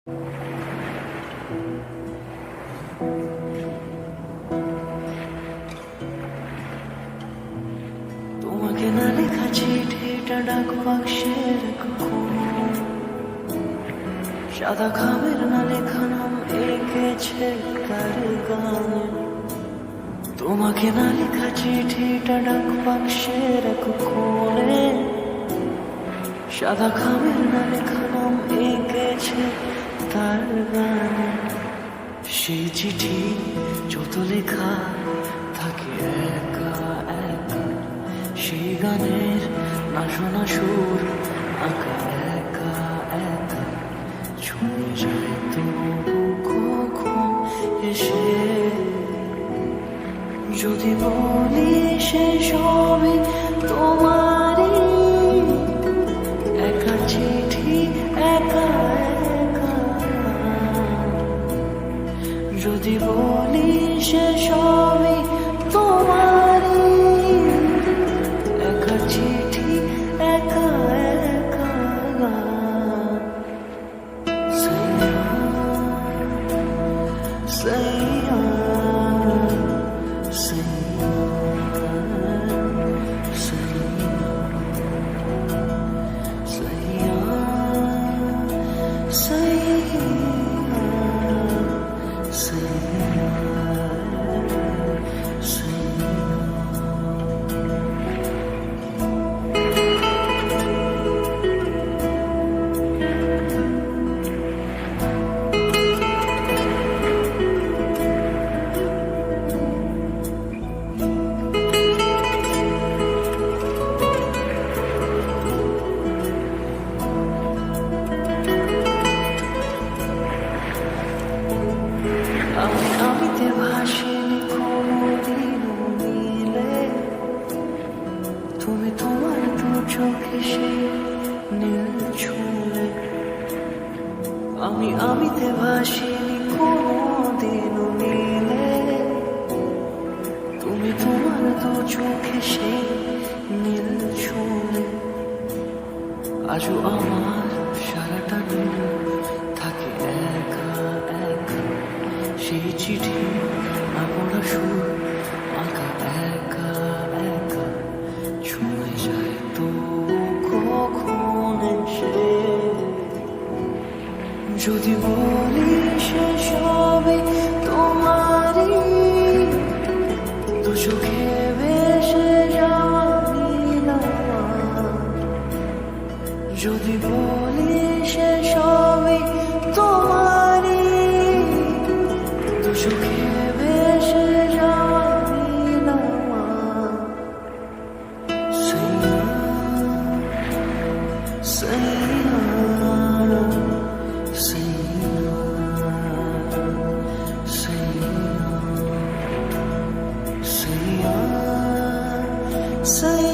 তোমাকে না লেখা চিঠিটা ডাক বাক্সের সাদা খামের না লেখা নাম এঁকেছে কার গানে। তোমাকে না লেখা চিঠিটা ডাক বাক্সের কোণে সাদা খামের না লেখা নাম এঁকেছে তার গানে। সেই চিঠি যত লেখা থাকে একা একা, সেই গানের না শোনা সুর আঁকা একা একা ছুঁয়ে যায় তবু কখন এসে। যদি বলি সে সবই তোমারই, একা চিঠি একা একা। যদি বলি সে সবই তোমারই, একা চিঠি একা একা। সাইয়া সাইয়া সাইয়া সাইয়া আমিতে ভাসিনি কোনোদিনও মিলে, তুমি তোমার দু চোখে সেই নীল ছুঁলে। আমিতে ভাসিনি কোনোদিনও মিলে, তুমি তোমার দু চোখে সেই নীল ছুঁলে। আজও আমার সারাটা দিন থাকে একা একা, সেই চিঠি না পড়া সুর আঁকা একা একা ছুঁয়ে যায় তো কখন এসে। যদি বলি সে সবই তোমারই, দু চোখে ভেসে যাওয়া নীল আমার। যদি বলি সে সবই তোমারই, দু চোখে ভেসে যাওয়া নীল আমার। সাইয়া সাইয়া সাইয়া সাইয়া সাইয়া।